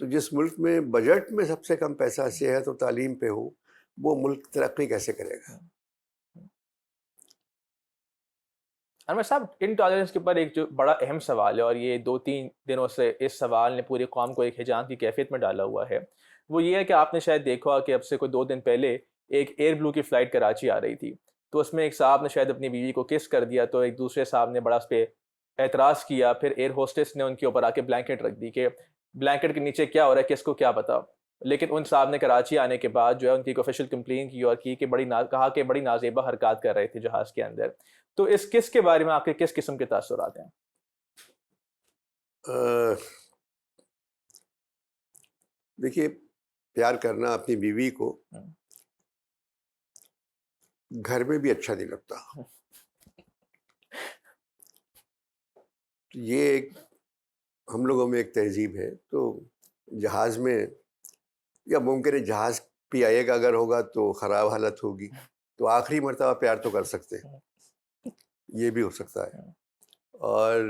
تو جس ملک میں بجٹ میں سب سے کم پیسہ صحت اور تعلیم پہ ہو وہ ملک ترقی کیسے کرے گا؟ انور صاحب انٹالرنس کے اوپر ایک جو بڑا اہم سوال ہے اور یہ 2-3 دنوں سے اس سوال نے پوری قوم کو ایک ہیجان کی کیفیت میں ڈالا ہوا ہے، وہ یہ ہے کہ آپ نے شاید دیکھا کہ اب سے کوئی 2 دن پہلے ایک ایئر بلو کی فلائٹ کراچی آ رہی تھی، تو اس میں ایک صاحب نے شاید اپنی بیوی کو کس کر دیا، تو ایک دوسرے صاحب نے بڑا اس پہ اعتراض کیا، پھر ایئر ہوسٹس نے ان کے اوپر آ کے بلینکٹ رکھ دی کہ بلینکٹ کے نیچے کیا ہو رہا ہے کس کو کیا پتا، لیکن ان صاحب نے کراچی آنے کے بعد جو ہے ان کی ایک آفیشیل کمپلین کی اور کی کہ کہا کہ بڑی نازیبا حرکات کر رہے تھے جہاز کے اندر. تو اس کس کے بارے میں آپ کے کس قسم کے تاثرات ہیں؟ دیکھیے، پیار کرنا اپنی بیوی کو گھر میں بھی اچھا نہیں لگتا. یہ ایک ہم لوگوں میں ایک تہذیب ہے. تو جہاز میں یا ممکن ہے جہاز پی آئی اے کا اگر ہوگا تو خراب حالت ہوگی تو آخری مرتبہ پیار تو کر سکتے ہیں، یہ بھی ہو سکتا ہے. اور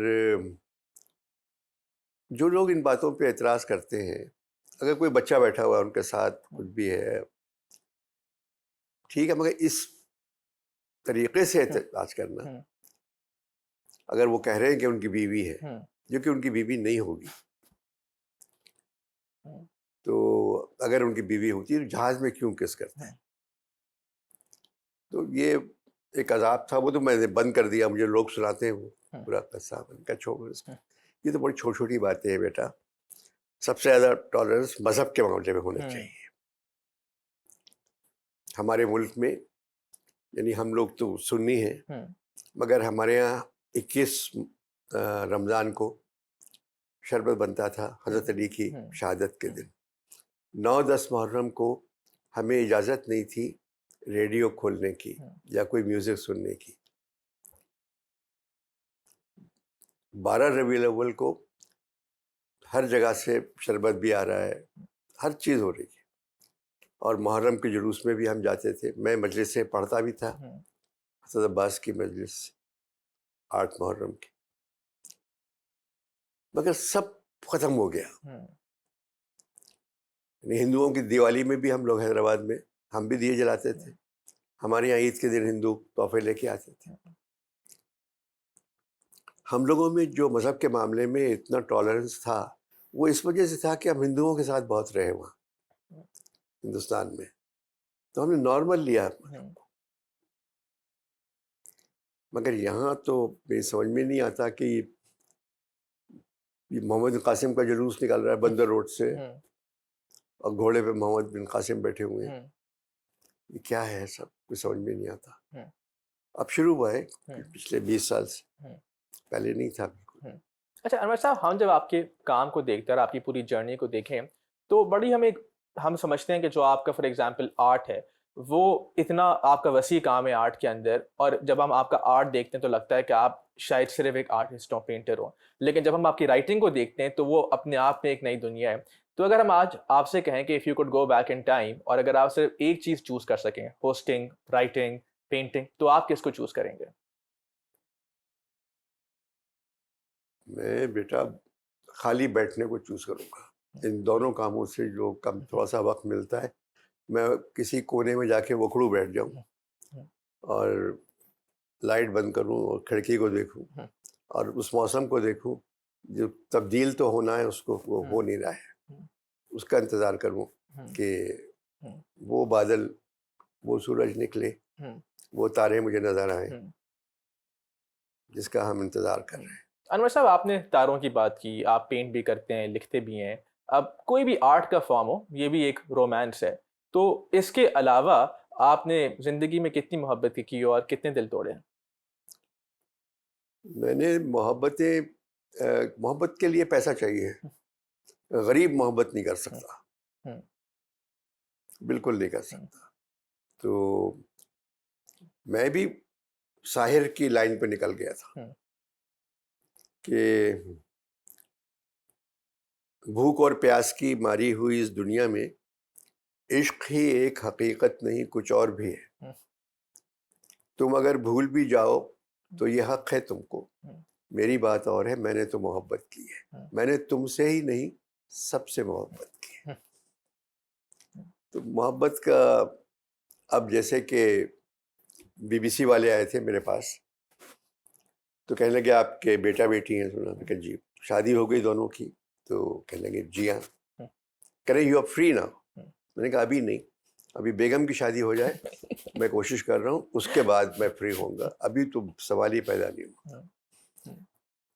جو لوگ ان باتوں پہ اعتراض کرتے ہیں، اگر کوئی بچہ بیٹھا ہوا ہے ان کے ساتھ کچھ بھی ہے ٹھیک ہے، مگر اس طریقے سے اعتراض کرنا، اگر وہ کہہ رہے ہیں کہ ان کی بیوی ہے جو کہ ان کی بیوی نہیں ہوگی، تو اگر ان کی بیوی ہوتی ہے تو جہاز میں کیوں کس کرتے ہیں؟ تو یہ ایک عذاب تھا، وہ تو میں نے بند کر دیا. مجھے لوگ سناتے ہیں وہ پورا قصہ، میں کہا چھوڑو اس کو. یہ تو بڑی چھوٹی چھوٹی باتیں ہیں بیٹا. سب سے زیادہ ٹالرنس مذہب کے معاملے میں ہونا چاہیے. ہمارے ملک میں یعنی ہم لوگ تو سنی ہیں، مگر ہمارے یہاں 21 رمضان کو شربت بنتا تھا حضرت علی کی شہادت کے دن. 9-10 محرم کو ہمیں اجازت نہیں تھی ریڈیو کھولنے کی یا کوئی میوزک سننے کی. 12 ربیع الاول کو ہر جگہ سے شربت بھی آ رہا ہے، ہر چیز ہو رہی ہے. اور محرم کے جلوس میں بھی ہم جاتے تھے. میں مجلس سے پڑھتا بھی تھا، حضرت عباس کی مجلس 8 محرم کی. مگر سب ختم ہو گیا. یعنی ہندوؤں کی دیوالی میں بھی ہم لوگ حیدرآباد میں ہم بھی دیے جلاتے تھے. ہمارے یہاں عید کے دن ہندو تحفے لے کے آتے تھے. ہم لوگوں میں جو مذہب کے معاملے میں اتنا ٹالرنس تھا وہ اس وجہ سے تھا کہ ہم ہندوؤں کے ساتھ بہت رہے وہاں ہندوستان میں، تو ہم نے نارمل لیا. مگر یہاں تو میری سمجھ میں نہیں آتا کہ یہ محمد بن قاسم کا جلوس نکل رہا ہے بندر روڈ سے اور گھوڑے پہ محمد بن قاسم بیٹھے ہوئے ہیں. یہ کیا ہے؟ سب کچھ سمجھ میں نہیں آتا. اب شروع ہوا ہے پچھلے 20 سال سے، پہلے نہیں تھا بالکل. اچھا انور صاحب، ہم جب آپ کے کام کو دیکھتے ہیں اور آپ کی پوری جرنی کو دیکھیں تو بڑی ہم سمجھتے ہیں کہ جو آپ کا فار ایگزامپل آرٹ ہے وہ اتنا آپ کا وسیع کام ہے آرٹ کے اندر، اور جب ہم آپ کا آرٹ دیکھتے ہیں تو لگتا ہے کہ آپ شاید صرف ایک آرٹسٹ ہوں، پینٹر ہوں، لیکن جب ہم آپ کی رائٹنگ کو دیکھتے ہیں تو وہ اپنے آپ میں ایک نئی دنیا ہے. تو اگر ہم آج آپ سے کہیں کہ if you could go back in time اور اگر آپ صرف ایک چیز چوز کر سکیں، ہوسٹنگ، رائٹنگ، پینٹنگ، تو آپ کس کو چوز کریں گے؟ میں بیٹا خالی بیٹھنے کو چوز کروں گا. ان دونوں کاموں سے جو کم تھوڑا سا وقت ملتا ہے میں کسی کونے میں جا کے وکھڑو بیٹھ جاؤں اور لائٹ بند کروں اور کھڑکی کو دیکھوں اور اس موسم کو دیکھوں جو تبدیل تو ہونا ہے اس کو وہ ہو نہیں رہا ہے، اس کا انتظار کروں کہ وہ بادل، وہ سورج نکلے، وہ تارے مجھے نظر آئیں جس کا ہم انتظار کر رہے ہیں. انور صاحب، آپ نے تاروں کی بات کی، آپ پینٹ بھی کرتے ہیں، لکھتے بھی ہیں. اب کوئی بھی آرٹ کا فارم ہو، یہ بھی ایک رومانس ہے، تو اس کے علاوہ آپ نے زندگی میں کتنی محبت کی اور کتنے دل توڑے ہیں؟ میں نے محبت کے لیے پیسہ چاہیے. غریب محبت نہیں کر سکتا، بالکل نہیں کر سکتا. تو میں بھی ساحر کی لائن پہ نکل گیا تھا کہ بھوک اور پیاس کی ماری ہوئی اس دنیا میں عشق ہی ایک حقیقت نہیں کچھ اور بھی ہے. تم اگر بھول بھی جاؤ تو یہ حق ہے تم کو، میری بات اور ہے، میں نے تو محبت کی ہے. میں نے تم سے ہی نہیں سب سے محبت کی. تو محبت کا اب جیسے کہ BBC والے آئے تھے میرے پاس تو کہنے لگے آپ کے بیٹا بیٹی ہیں. سنا میں کہ جی. شادی ہو گئی دونوں کی تو کہنے لگے جی ہاں. کہہ رہے یو آر فری نا. میں نے کہا ابھی نہیں, ابھی بیگم کی شادی ہو جائے, میں کوشش کر رہا ہوں, اس کے بعد میں فری ہوں گا, ابھی تو سوال ہی پیدا نہیں ہوا.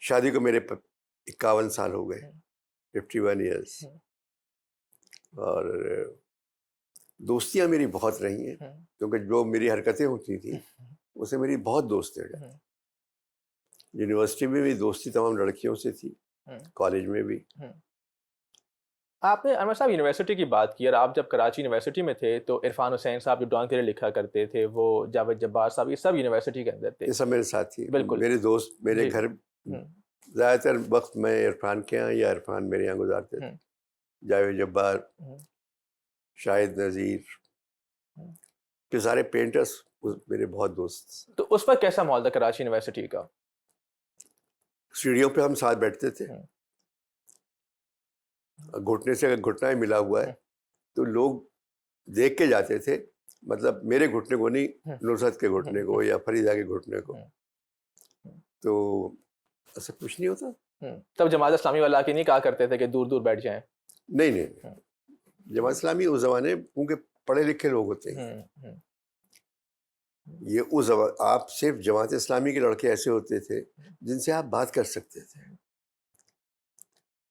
شادی کو میرے 51 سال ہو گئے, 51 ایئرس. اور دوستیاں میری بہت رہی ہیں کیونکہ جو میری حرکتیں ہوتی تھیں اسے میری بہت دوست ہیں. یونیورسٹی میں بھی دوستی تمام لڑکیوں سے تھی, کالج میں بھی. آپ نے انور صاحب یونیورسٹی کی بات کی, اور آپ جب کراچی یونیورسٹی میں تھے تو عرفان حسین صاحب جو ڈان کے لیے لکھا کرتے تھے, وہ جاوید جبار صاحب, یہ سب یونیورسٹی کے اندر تھے. یہ سب میرے ساتھی, بالکل میرے دوست, میرے جی. گھر زیادہ تر وقت میں عرفان کے یہاں یا عرفان میرے یہاں گزارتے تھے. جاوید جبار, شاہد نذیر, یہ سارے پینٹرز میرے بہت دوست. تو اس وقت کیسا ماحول تھا کراچی یونیورسٹی کا؟ سیڑھیوں پہ ہم ساتھ بیٹھتے تھے, گھٹنے سے اگر گھٹنا ہی ملا ہوا ہے تو لوگ دیکھ کے جاتے تھے, مطلب میرے گھٹنے کو نہیں, نصرت کے گھٹنے کو یا فریدہ کے گھٹنے کو. تو ایسا کچھ نہیں ہوتا. تب جماعت اسلامی والا کے نہیں کہا کرتے تھے کہ دور دور بیٹھ جائیں؟ نہیں, جماعت اسلامی اس زمانے کیونکہ پڑھے لکھے لوگ ہوتے ہیں, یہ اس آپ صرف جماعت اسلامی کے لڑکے ایسے ہوتے تھے جن سے آپ بات کر سکتے تھے,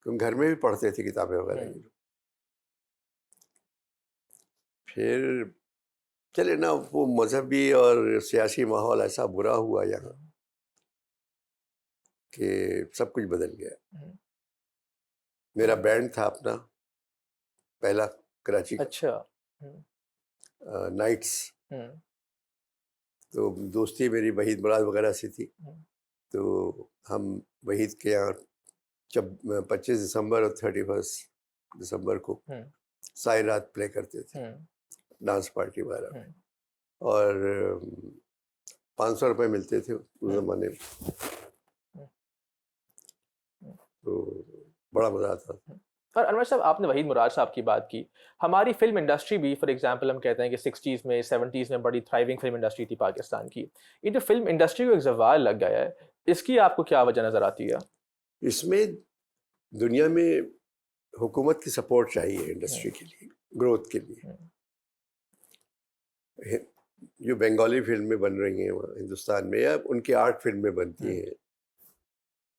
کیونکہ گھر میں بھی پڑھتے تھے کتابیں وغیرہ. پھر چلے نا, وہ مذہبی اور سیاسی ماحول ایسا برا ہوا یہاں کہ سب کچھ بدل گیا. میرا بینڈ تھا اپنا پہلا کراچی کا, اچھا, نائٹس. تو دوستی میری وحید مراد وغیرہ سے تھی, تو ہم وحید کے یہاں جب 25 دسمبر اور 31 دسمبر کو ساری رات پلے کرتے تھے, ڈانس پارٹی وغیرہ, اور 500 روپے ملتے تھے اس زمانے میں, تو بڑا مزہ آتا تھا. اور انور صاحب آپ نے وحید مراد صاحب کی بات کی, ہماری فلم انڈسٹری بھی فار ایگزامپل ہم کہتے ہیں کہ 60s میں 70s میں بڑی تھرائیونگ فلم انڈسٹری تھی پاکستان کی. یہ جو فلم انڈسٹری کو ایک زوال لگ گیا ہے, اس کی آپ کو کیا وجہ نظر آتی ہے؟ اس میں دنیا میں حکومت کی سپورٹ چاہیے انڈسٹری کے لیے, گروتھ کے لیے. جو بنگالی فلمیں بن رہی ہیں وہاں ہندوستان میں, یا ان کی آرٹ فلمیں بنتی ہیں,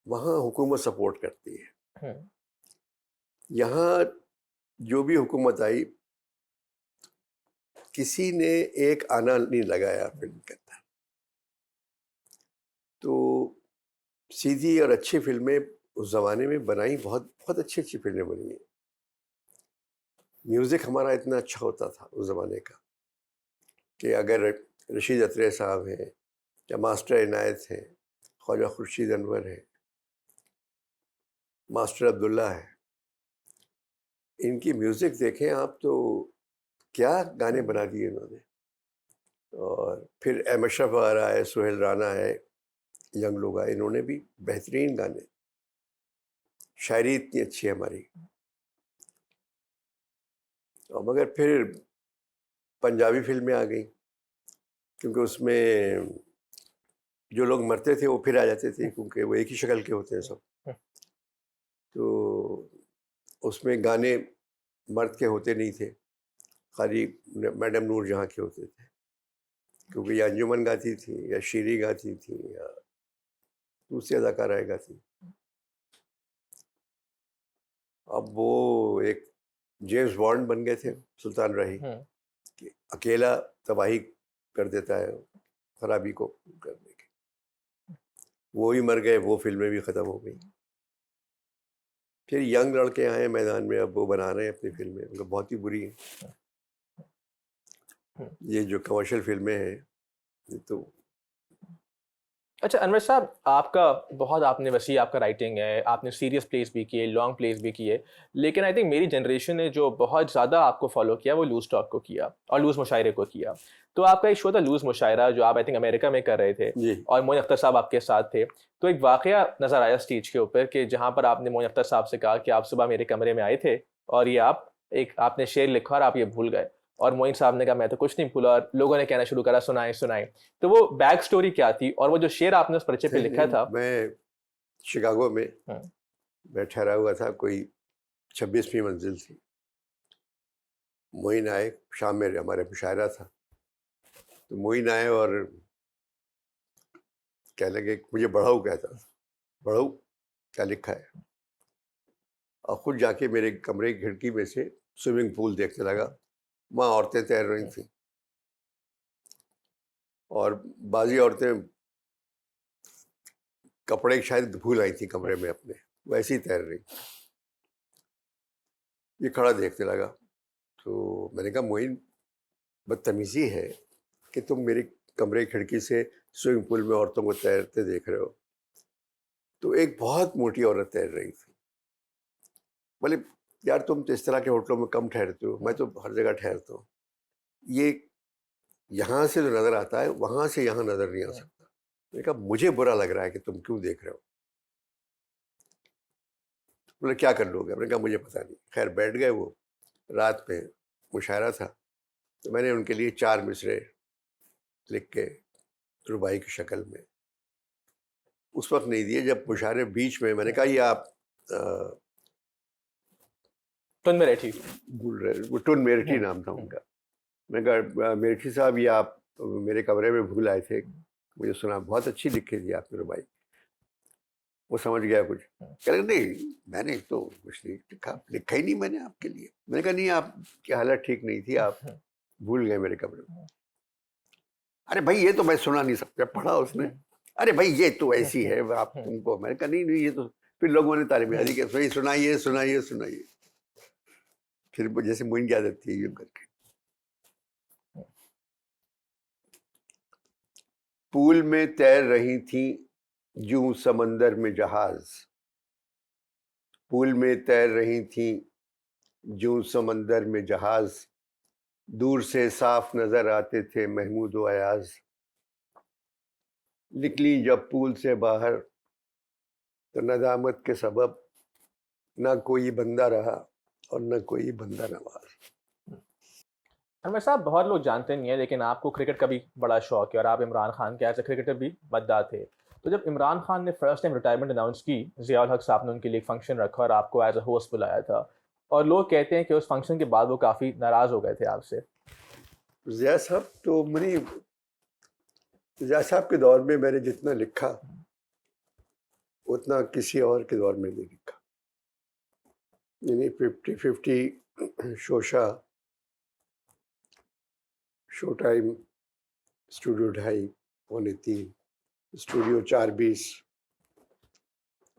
وہاں حکومت سپورٹ کرتی ہے. یہاں جو بھی حکومت آئی کسی نے ایک آنا نہیں لگایا فلم کے اندر. تو سیدھی اور اچھی فلمیں اس زمانے میں بنائی, بہت بہت اچھی اچھی فلمیں بنی ہیں. میوزک ہمارا اتنا اچھا ہوتا تھا اس زمانے کا کہ اگر رشید اترے صاحب ہیں, یا ماسٹر عنایت ہیں, خواجہ خورشید انور ہیں, ماسٹر عبداللہ ہے, ان کی میوزک دیکھیں آپ تو کیا گانے بنا دیے انہوں نے. اور پھر احمد اشرف وغیرہ ہے, سہیل رانا ہے, ینگ لوگ آئے, انہوں نے بھی بہترین گانے. شاعری اتنی اچھی ہے ہماری. اور مگر پھر پنجابی فلمیں آ گئیں, کیونکہ اس میں جو لوگ مرتے تھے وہ پھر آ جاتے تھے, کیونکہ وہ ایک ہی شکل کے ہوتے ہیں سب. تو اس میں گانے مرد کے ہوتے نہیں تھے, خالی میڈم نور جہاں کے ہوتے تھے, کیونکہ یا انجمن گاتی تھی, یا شیری گاتی تھی, یا دوسری اداکارائیں گاتی. اب وہ ایک جیمز بانڈ بن گئے تھے سلطان راہی, کہ اکیلا تباہی کر دیتا ہے خرابی کو کرنے کے. وہی مر گئے, وہ فلمیں بھی ختم ہو گئیں. پھر ینگ لڑکے آئے میدان میں, اب وہ بنا رہے ہیں اپنی فلمیں, ان کو بہت ہی بری ہیں. یہ جو کمرشل فلمیں ہیں یہ تو اچھا انور صاحب، آپ کا بہت آپ نے وسیع آپ کا رائٹنگ ہے، آپ نے سیریس پلیز بھی کیے، لانگ پلیز بھی کیے، لیکن آئی تھنک میری جنریشن نے جو بہت زیادہ آپ کو فالو کیا وہ لوز ٹاک کو کیا اور لوز مشاعرے کو کیا. تو آپ کا ایک شو تھا لوز مشاعرہ جو آپ آئی تھنک امریکہ میں کر رہے تھے، جی اور معین اختر صاحب آپ کے ساتھ تھے. تو ایک واقعہ نظر آیا اسٹیج کے اوپر کہ جہاں پر آپ نے معین اختر صاحب سے کہا کہ آپ صبح میرے کمرے میں آئے تھے اور یہ آپ نے شعر لکھا اور آپ یہ بھول گئے، اور معین صاحب نے کہا میں تو کچھ نہیں بھولا، اور لوگوں نے کہنا شروع کرا سنائیں سنائیں. تو وہ بیک سٹوری کیا تھی، اور وہ جو شعر آپ نے اس پرچے پہ لکھا تھا؟ میں شکاگو میں ہوں، میں ٹھہرا ہوا تھا، کوئی 26ویں منزل تھی. معین آئے، شام میں ہمارا مشاعرہ تھا، تو معین آئے اور کہنے لگے، مجھے بڑھاؤ کہتا تھا، بڑھاؤ کیا لکھا ہے، اور خود جا کے میرے کمرے کی کھڑکی میں سے سوئمنگ پول دیکھنے لگا. وہاں عورتیں تیر رہی تھیں، اور بعضی عورتیں کپڑے شاید بھول آئی تھیں کمرے میں اپنے، ویسے ہی تیر رہی. یہ کھڑا دیکھنے لگا. تو میں نے کہا معین، بدتمیزی ہے کہ تم میری کمرے کی کھڑکی سے سوئمنگ پول میں عورتوں کو تیرتے دیکھ رہے ہو. تو ایک بہت موٹی عورت تیر رہی تھی. بولے یار تم تو اس طرح کے ہوٹلوں میں کم ٹھہرتے ہو، میں تو ہر جگہ ٹھہرتا ہوں، یہ یہاں سے جو نظر آتا ہے وہاں سے یہاں نظر نہیں آ سکتا. میں نے کہا مجھے برا لگ رہا ہے کہ تم کیوں دیکھ رہے ہو. بولے کیا کر لو گے؟ میں نے کہا مجھے پتہ نہیں. خیر بیٹھ گئے. وہ رات میں مشاعرہ تھا، تو میں نے ان کے لیے 4 مصرے لکھ کے رباعی کی شکل میں اس وقت نہیں دیے جب مشاعرے بیچ میں نے کہا یہ آپ تن میں رہی. بھول رہے، وہ ٹن میرٹھی نام تھا ان کا. میں نے کہا میرٹھی صاحب یہ آپ میرے کمرے میں بھول آئے تھے، مجھے سنا بہت اچھی لکھی تھی آپ نے رباعی. وہ سمجھ گیا کچھ، کہہ رہے نہیں میں نے تو کچھ نہیں لکھا ہی نہیں میں نے آپ کے لیے. میں نے کہا نہیں آپ کی حالت ٹھیک نہیں تھی، آپ بھول گئے میرے کمرے میں. ارے بھائی یہ تو میں سنا نہیں سکتا. پڑھا اس نے، ارے بھائی یہ تو ایسی ہے آپ تم کو. میں نے کہا نہیں یہ تو پھر لوگوں نے تعلیم علی کہ سنائیے سنائیے سنائیے. پھر جیسے معین کی عادت تھی یہ کر کے. پول میں تیر رہی تھیں جوں سمندر میں جہاز، پول میں تیر رہی تھیں جوں سمندر میں جہاز، دور سے صاف نظر آتے تھے محمود و ایاز. نکلی جب پول سے باہر تو ندامت کے سبب نہ کوئی بندہ رہا اور نہ کوئی بندہ نواز. انور صاحب، بہت لوگ جانتے نہیں ہیں لیکن آپ کو کرکٹ کا بھی بڑا شوق ہے، اور آپ عمران خان کے ایز اے کرکٹر بھی مداح تھے. تو جب عمران خان نے فرسٹ ٹائم ریٹائرمنٹ اناؤنس کی، ضیاء الحق صاحب نے ان کے لیے ایک فنکشن رکھا اور آپ کو ایز اے ہوسٹ بلایا تھا، اور لوگ کہتے ہیں کہ اس فنکشن کے بعد وہ کافی ناراض ہو گئے تھے آپ سے. ضیاء صاحب تو ضیاء صاحب کے دور میں نے جتنا لکھا اتنا کسی اور کے دور میں نہیں لکھا. یعنی 50 شوشا، شو ٹائم، اسٹوڈیو 2.5 پونے 3، اسٹوڈیو 4:20،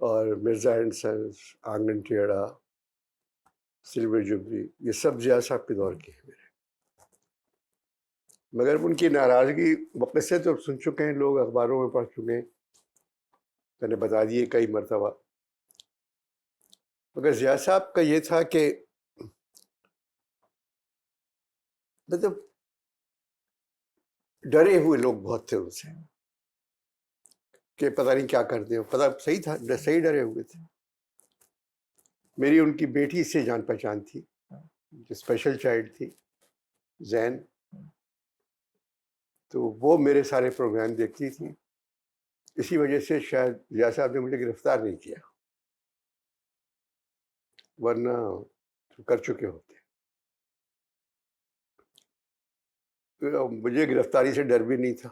اور مرزا اینڈ سنس، آنگن ٹیڑھا، سلور جبلی، یہ سب ضیاء صاحب کے دور کے ہیں میرے. مگر ان کی ناراضگی قصے تو سن چکے ہیں لوگ، اخباروں میں پڑھ چکے ہیں، میں نے بتا دیے کئی مرتبہ. مگر ضیاء صاحب کا یہ تھا کہ مطلب ڈرے ہوئے لوگ بہت تھے ان سے کہ پتہ نہیں کیا کرتے ہو. پتہ صحیح تھا، صحیح ڈرے ہوئے تھے. میری ان کی بیٹی سے جان پہچان تھی، اسپیشل چائلڈ تھی زین، تو وہ میرے سارے پروگرام دیکھتی تھی. اسی وجہ سے شاید ضیاء صاحب نے مجھے گرفتار نہیں کیا، ورنہ کر چکے ہوتے. مجھے گرفتاری سے ڈر بھی نہیں تھا،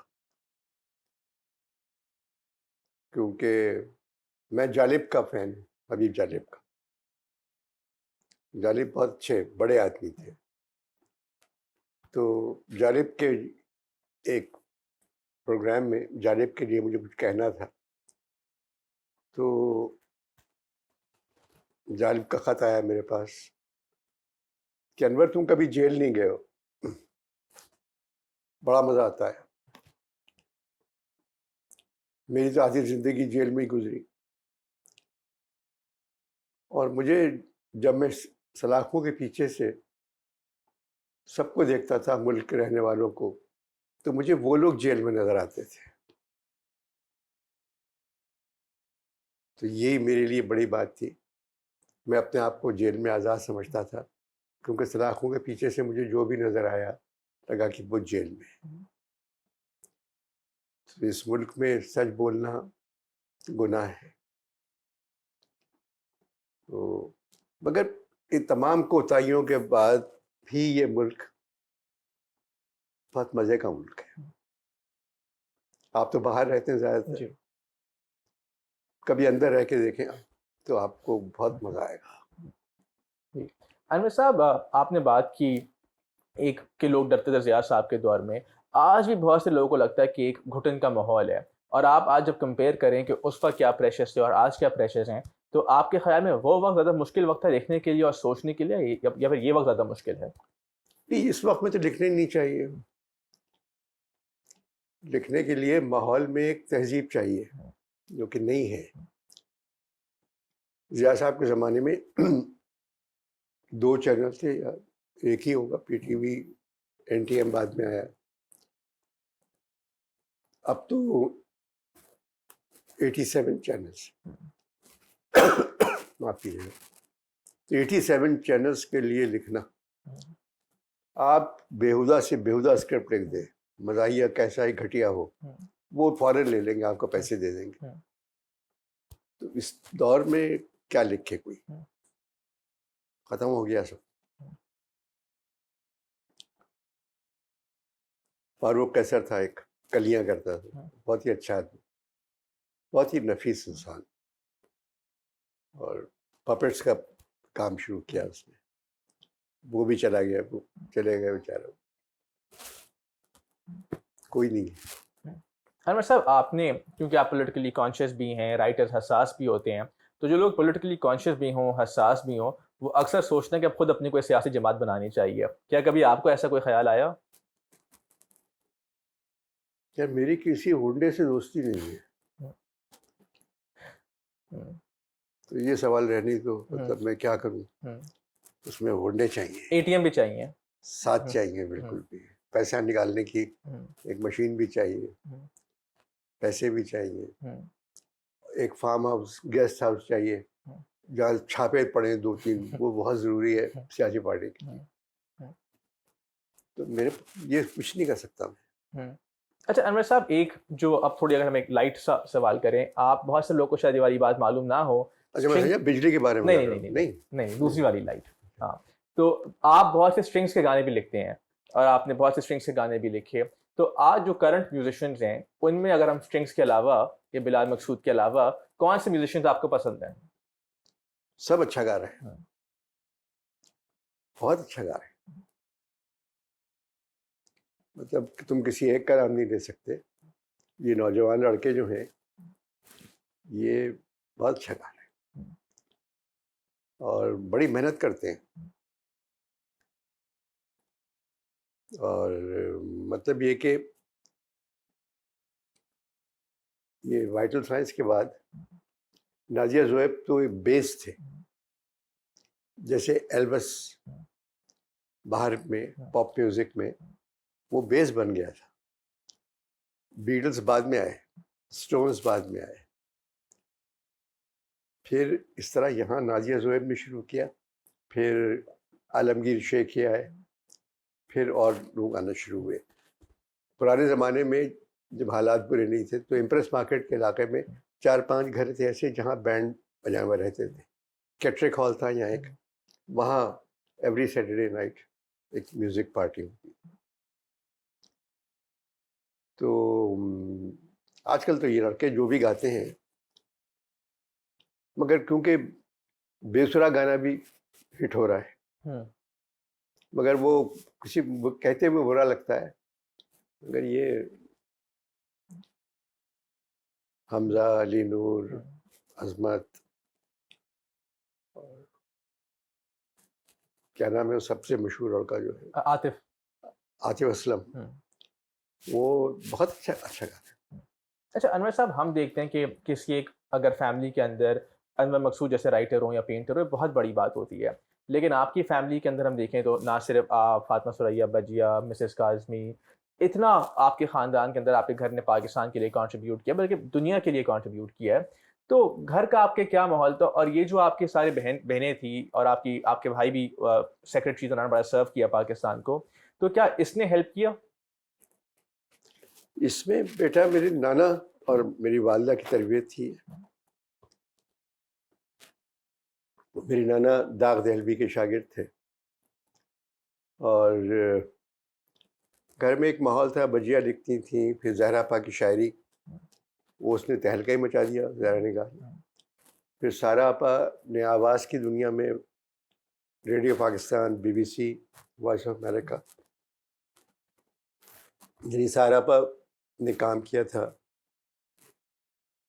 کیونکہ میں جالب کا فین ہوں، حبیب جالب کا. جالب بہت اچھے بڑے آدمی تھے. تو جالب کے ایک پروگرام میں جالب کے لیے مجھے کچھ کہنا تھا، تو جالب کا خط آیا میرے پاس کہ انور تم کبھی جیل نہیں گئے ہو، بڑا مزہ آتا ہے. میری تو آدھی زندگی جیل میں ہی گزری، اور مجھے جب میں سلاخوں کے پیچھے سے سب کو دیکھتا تھا، ملک کے رہنے والوں کو، تو مجھے وہ لوگ جیل میں نظر آتے تھے. تو یہی میرے لیے بڑی بات تھی. میں اپنے آپ کو جیل میں آزاد سمجھتا تھا، کیونکہ سلاخوں کے پیچھے سے مجھے جو بھی نظر آیا لگا کہ وہ جیل میں. تو اس ملک میں سچ بولنا گناہ ہے. تو مگر ان تمام کوتاہیوں کے بعد بھی یہ ملک بہت مزے کا ملک ہے. آپ تو باہر رہتے ہیں زیادہ تر، جی کبھی اندر رہ کے دیکھیں تو آپ کو بہت مزہ آئے گا. جی انور صاحب، آپ نے بات کی ایک کہ لوگ ڈرتے تھے زیاد صاحب کے دور میں. آج بھی بہت سے لوگوں کو لگتا ہے کہ ایک گھٹن کا ماحول ہے، اور آپ آج جب کمپیئر کریں کہ اس وقت کیا پریشرز تھے اور آج کیا پریشرز ہیں، تو آپ کے خیال میں وہ وقت زیادہ مشکل وقت ہے لکھنے کے لیے اور سوچنے کے لیے، یا پھر یہ وقت زیادہ مشکل ہے؟ نہیں، اس وقت میں تو لکھنا ہی نہیں چاہیے. لکھنے کے لیے ماحول میں ایک تہذیب چاہیے جو کہ نہیں ہے. ضیاء صاحب کے زمانے میں 2 چینل تھے، یا ایک ہی ہوگا، P T V, N T M بعد میں آیا. اب تو 87 چینلس، معاف کیجیے، 87 چینلس کے لیے لکھنا. آپ بیہودہ سے بیہودہ اسکرپٹ لکھ دیں، مزاحیہ کیسا ہی گھٹیا ہو، وہ فوراً لے لیں گے، آپ کو پیسے دے دیں گے. تو اس دور میں کیا لکھے کوئی، ختم ہو گیا سب. فاروق قیصر تھا، ایک کلیاں کرتا تھا، بہت ہی اچھا آدمی، بہت ہی نفیس انسان، اور پپٹس کا کام شروع کیا اس نے. وہ بھی چلا گیا، وہ چلے گئے بیچارہ، کوئی نہیں ہے. انور صاحب، آپ نے، کیونکہ آپ پولیٹیکلی کانشیس بھی ہیں، رائٹرز حساس بھی ہوتے ہیں، تو جو لوگ پولیٹیکلی کانشیس بھی ہوں، حساس بھی ہوں، وہ اکثر سوچتے ہیں کہ اب خود اپنی کوئی سیاسی جماعت بنانی چاہیے. کیا کبھی آپ کو ایسا کوئی خیال آیا؟ یار میری کسی ہونڈے سے دوستی نہیں ہے، تو یہ سوال رہنی تو مطلب میں کیا کروں. اس میں ہونڈے چاہیے، اے ٹی ایم بھی چاہیے، ساتھ چاہیے، بالکل بھی پیسہ نکالنے کی ایک مشین بھی چاہیے، پیسے بھی چاہیے، ایک فارم ہاؤس، گیسٹ ہاؤس چاہیے جہاں چھاپے پڑے 2-3، وہ بہت ضروری ہے سیاسی پارٹی کے لیے. تو میرے یہ کچھ نہیں کر سکتا میں. اچھا انور صاحب، ایک جو اب تھوڑی اگر ہم ایک لائٹ سا سوال کریں، آپ بہت سے لوگوں کو شاید یہ والی بات معلوم نہ ہو. اچھا میں سمجھا بجلی کے بارے میں نہیں نہیں نہیں نہیں، دوسری والی لائٹ. ہاں، تو آپ بہت سے اسٹرنگس کے گانے بھی لکھتے ہیں، اور آپ نے بہت سے اسٹرنگس کے گانے بھی لکھے. تو آج جو کرنٹ میوزیشینز ہیں، ان میں اگر ہم اسٹرنگس کے علاوہ یا بلال مقصود کے علاوہ کون سے میوزیشینز آپ کو پسند ہیں؟ سب اچھا گا رہے ہیں، بہت اچھا گا رہے ہیں. مطلب کہ تم کسی ایک کا نام نہیں لے سکتے. یہ نوجوان لڑکے جو ہیں یہ بہت اچھا گا رہے ہیں اور بڑی محنت کرتے ہیں. اور مطلب یہ کہ یہ وائٹل سائنس کے بعد نازیہ زویب تو ایک بیس تھے، جیسے ایلوس باہر میں پاپ میوزک میں وہ بیس بن گیا تھا. بیٹلز بعد میں آئے، سٹونز بعد میں آئے، پھر اس طرح یہاں نازیہ زویب نے شروع کیا، پھر عالمگیر شیخی آئے، پھر اور لوگ آنا شروع ہوئے. پرانے زمانے میں جب حالات برے نہیں تھے تو امپریس مارکیٹ کے علاقے میں 4-5 گھر تھے ایسے جہاں بینڈ بجائے ہوئے رہتے تھے. کیٹرک ہال تھا یہاں ایک، وہاں ایوری سیٹرڈے نائٹ ایک میوزک پارٹی ہوتی. تو آج کل تو یہ لڑکے جو بھی گاتے ہیں، مگر کیونکہ بے سرا گانا بھی ہٹ ہو رہا ہے، مگر وہ کسی کہتے ہوئے برا لگتا ہے. مگر یہ حمزہ، علی نور، عظمت، اور کیا نام ہے وہ سب سے مشہور لڑکا جو ہے، عاطف عاطف اسلم، وہ بہت اچھا گاتے ہیں. اچھا انور صاحب، ہم دیکھتے ہیں کہ کسی ایک اگر فیملی کے اندر انور مقصود جیسے رائٹر ہوں یا پینٹر ہوں، بہت بڑی بات ہوتی ہے، لیکن آپ کی فیملی کے اندر ہم دیکھیں تو نہ صرف آپ، فاطمہ ثریا بجیا، مسز کاظمی، اتنا آپ کے خاندان کے اندر آپ کے گھر نے پاکستان کے لیے کنٹریبیوٹ کیا بلکہ دنیا کے لیے کنٹریبیوٹ کیا ہے، تو گھر کا آپ کے کیا ماحول تھا؟ اور یہ جو آپ کے سارے بہنیں تھیں اور آپ کے بھائی بھی سیکرٹری دوران بڑا سرو کیا پاکستان کو، تو کیا اس نے ہیلپ کیا؟ اس میں بیٹا میرے نانا اور میری والدہ کی تربیت تھی. میری نانا داغ دہلوی کے شاگرد تھے، اور گھر میں ایک ماحول تھا. بجیا لکھتی تھیں، پھر زہرا آپا کی شاعری، وہ اس نے تہلکہ ہی مچا دیا. زہرا نگار نے. پھر سارا آپا نے آواز کی دنیا میں radio Pakistan, B B C, Voice of America, یعنی سارا آپا نے کام کیا تھا.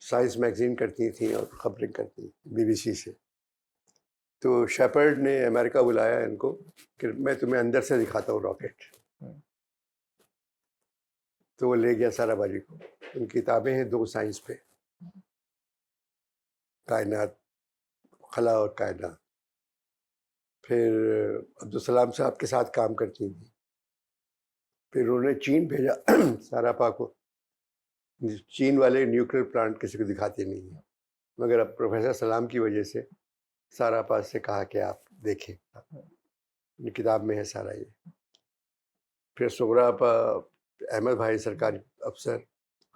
سائنس میگزین کرتی تھیں اور خبریں کرتی بی بی سی سے. تو شیپرڈ نے امریکہ بلایا ان کو کہ میں تمہیں اندر سے دکھاتا ہوں راکٹ. تو وہ لے گیا سارا باجی کو. ان کی کتابیں ہیں 2 سائنس پہ، کائنات، خلا اور کائنات. پھر عبدالسلام صاحب کے ساتھ کام کرتی تھیں. پھر انہوں نے چین بھیجا سارا پا کو. چین والے نیوکلیر پلانٹ کسی کو دکھاتے نہیں ہیں، مگر اب پروفیسر سلام کی وجہ سے سارا پا سے کہا کہ آپ دیکھیں، کتاب میں ہے سارا یہ. پھر سغرا آپا، احمد بھائی سرکاری افسر.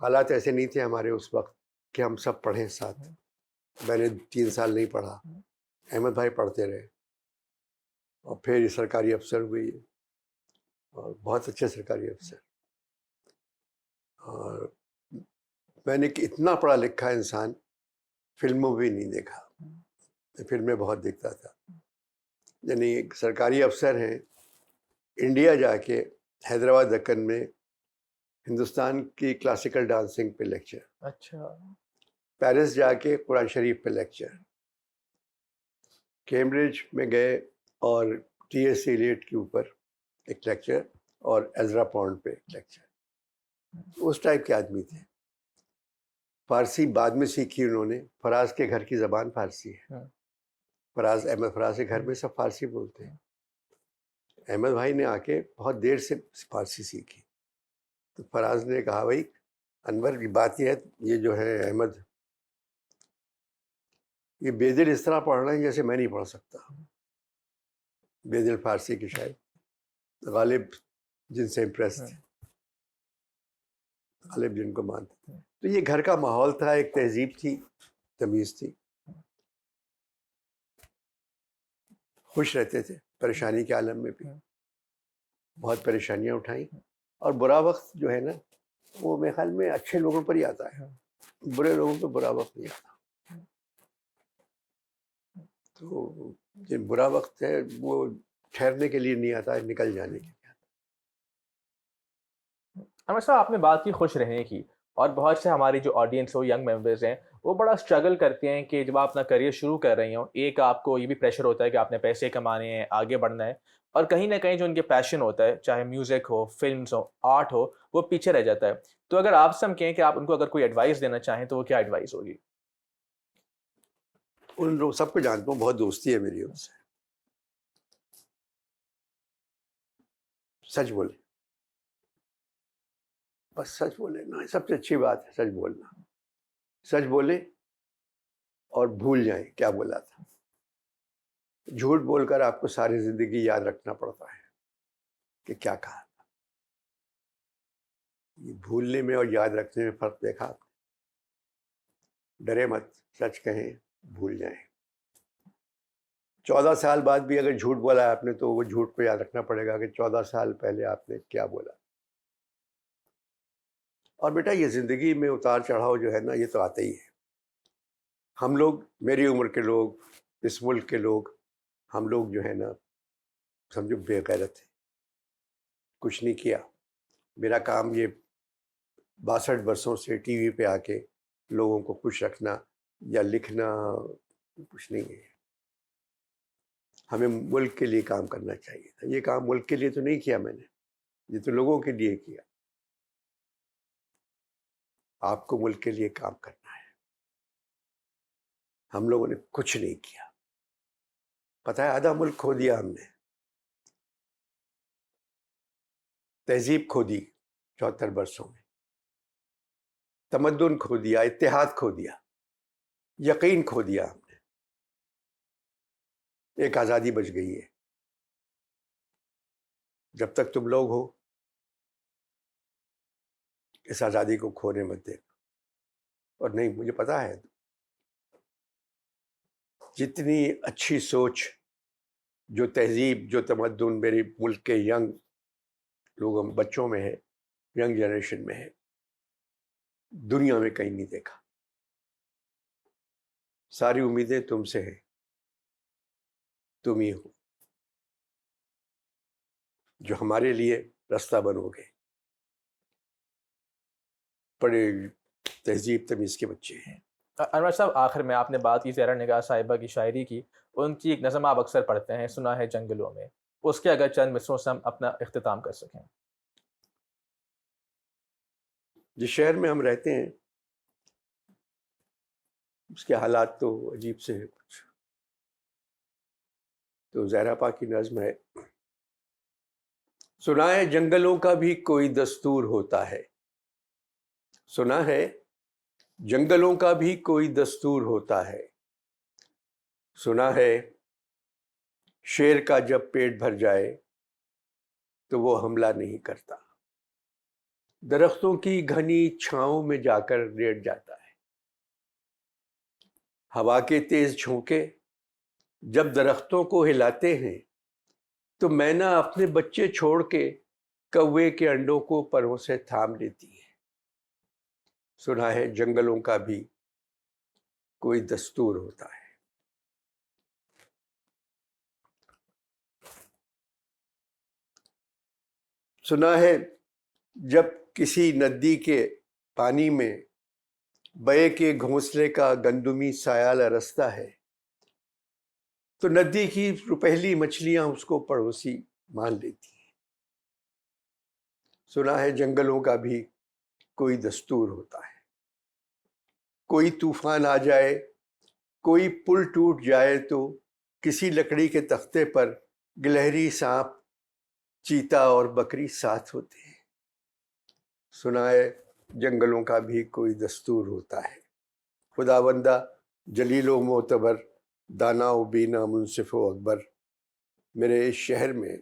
حالات ایسے نہیں تھے ہمارے اس وقت کہ ہم سب پڑھیں ساتھ. میں نے 3 سال نہیں پڑھا، احمد بھائی پڑھتے رہے، اور پھر یہ سرکاری افسر ہوئی، اور بہت اچھے سرکاری افسر. اور میں نے کہ اتنا پڑھا لکھا انسان فلموں بھی نہیں دیکھا. فلمیں بہت دیکھتا تھا. یعنی ایک سرکاری افسر ہیں، انڈیا جا کے حیدرآباد دکن میں ہندوستان کی کلاسیکل ڈانسنگ پہ لیکچر، اچھا. پیرس جا کے قرآن شریف پہ لیکچر، کیمبرج میں گئے اور ٹی ایس ایلیٹ کے اوپر ایک لیکچر، اور ایزرا پونڈ پہ ایک لیکچر. اس ٹائپ کے آدمی تھے. فارسی بعد میں سیکھی انہوں نے. فراز کے گھر کی زبان فارسی ہے. فراز، احمد فراز کے گھر میں سب فارسی بولتے ہیں. احمد بھائی نے آ کے بہت دیر سے فارسی سیکھی. تو فراز نے کہا بھائی انور کی بات یہ ہے، یہ جو ہے احمد، یہ بے دل اس طرح پڑھ رہے ہیں جیسے میں نہیں پڑھ سکتا. بے دل فارسی کے شاعر غالب جن سے امپریس تھے، غالب جن کو مانتے تھے. تو یہ گھر کا ماحول تھا، ایک تہذیب تھی، تمیز تھی. خوش رہتے تھے پریشانی کے عالم میں بھی. بہت پریشانیاں اٹھائیں، اور برا وقت جو ہے نا وہ میرے خیال میں اچھے لوگوں پر ہی آتا ہے، برے لوگوں پہ برا وقت نہیں آتا. تو جو برا وقت ہے وہ ٹھہرنے کے لیے نہیں آتا ہے، نکل جانے کے لیے. انور صاحب، آپ نے بات کی خوش رہنے کی، اور بہت سے ہماری جو آڈینس ہو، ینگ ممبرز ہیں، وہ بڑا اسٹرگل کرتے ہیں کہ جب آپ اپنا کریئر شروع کر رہے ہوں، ایک آپ کو یہ بھی پریشر ہوتا ہے کہ آپ نے پیسے کمانے ہیں، آگے بڑھنا ہے، اور کہیں نہ کہیں جو ان کے پیشن ہوتا ہے، چاہے میوزک ہو، فلمز ہو، آرٹ ہو، وہ پیچھے رہ جاتا ہے. تو اگر آپ سے ہم کہیں کہ آپ ان کو اگر کوئی ایڈوائس دینا چاہیں تو وہ کیا ایڈوائس ہوگی؟ ان لوگ سب کو جانتا ہوں، بہت دوستی ہے میری ان سے. سچ بولے، بس سچ بولے نا، سب سے اچھی بات ہے سچ بولنا. سچ بولے اور بھول جائیں کیا بولا تھا. جھوٹ بول کر آپ کو ساری زندگی یاد رکھنا پڑتا ہے کہ کیا کہا تھا. یہ بھولنے میں اور یاد رکھنے میں فرق دیکھا آپ نے؟ ڈرے مت، سچ کہیں، بھول جائیں. 14 سال بعد بھی اگر جھوٹ بولا ہے آپ نے تو وہ جھوٹ کو یاد رکھنا پڑے گا کہ 14 سال پہلے آپ نے کیا بولا. اور بیٹا یہ زندگی میں اتار چڑھاؤ جو ہے نا یہ تو آتا ہی ہے. ہم لوگ، میری عمر کے لوگ، اس ملک کے لوگ، ہم لوگ جو ہے نا سمجھو بے غیرت ہے، کچھ نہیں کیا. میرا کام یہ 62 برسوں سے ٹی وی پہ آ کے لوگوں کو خوش رکھنا یا لکھنا کچھ نہیں ہے. ہمیں ملک کے لیے کام کرنا چاہیے تھا. یہ کام ملک کے لیے تو نہیں کیا میں نے، یہ تو لوگوں کے لیے کیا. آپ کو ملک کے لیے کام کرنا ہے. ہم لوگوں نے کچھ نہیں کیا. پتہ ہے آدھا ملک کھو دیا ہم نے. تہذیب کھو دی 74 برسوں میں. تمدن کھو دیا, اتحاد کھو دیا, یقین کھو دیا ہم نے. ایک آزادی بچ گئی ہے. جب تک تم لوگ ہو اس آزادی کو کھونے مت دے. اور نہیں, مجھے پتا ہے جتنی اچھی سوچ, جو تہذیب, جو تمدن میرے ملک کے ینگ لوگوں, بچوں میں ہے, ینگ جنریشن میں ہے, دنیا میں کہیں نہیں دیکھا. ساری امیدیں تم سے ہیں. تم ہی ہو جو ہمارے لیے راستہ بنو گے. بڑے تہذیب تمیز کے بچے ہیں. انور صاحب, آخر میں آپ نے بات کی زہرا نگار صاحبہ کی شاعری کی. ان کی ایک نظم آپ اکثر پڑھتے ہیں, سنا ہے جنگلوں میں. اس کے اگر چند مصروں سے ہم اپنا اختتام کر سکیں. جس شہر میں ہم رہتے ہیں اس کے حالات تو عجیب سے ہیں کچھ. تو زہرا پاک کی نظم ہے. سنا ہے جنگلوں کا بھی کوئی دستور ہوتا ہے. سنا ہے جنگلوں کا بھی کوئی دستور ہوتا ہے. سنا ہے شیر کا جب پیٹ بھر جائے تو وہ حملہ نہیں کرتا. درختوں کی گھنی چھاؤں میں جا کر لیٹ جاتا ہے. ہوا کے تیز جھونکے جب درختوں کو ہلاتے ہیں تو مینا اپنے بچے چھوڑ کے کوے کے انڈوں کو پروں سے تھام لیتی ہے. سنا ہے جنگلوں کا بھی کوئی دستور ہوتا ہے. سنا ہے جب کسی ندی کے پانی میں بے کے گھونسلے کا گندمی سایہ رستا ہے تو ندی کی پہلی مچھلیاں اس کو پڑوسی مان لیتی ہیں. سنا ہے جنگلوں کا بھی کوئی دستور ہوتا ہے. کوئی طوفان آ جائے, کوئی پل ٹوٹ جائے تو کسی لکڑی کے تختے پر گلہری سانپ, چیتا اور بکری ساتھ ہوتے ہیں. سنا ہے جنگلوں کا بھی کوئی دستور ہوتا ہے. خدا بندہ جلیل و معتبر, دانا و بینا, منصف و اکبر, میرے اس شہر میں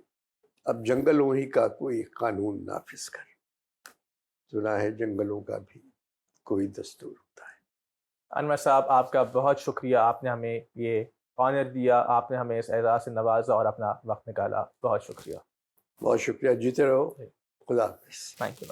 اب جنگلوں ہی کا کوئی قانون نافذ کر. سنا ہے جنگلوں کا بھی کوئی دستور ہوتا ہے. انور صاحب, آپ کا بہت شکریہ. آپ نے ہمیں یہ آنر دیا, آپ نے ہمیں اس اعزاز سے نوازا اور اپنا وقت نکالا. بہت شکریہ. بہت شکریہ. جیتے رہو. خدا حافظ. Thank you.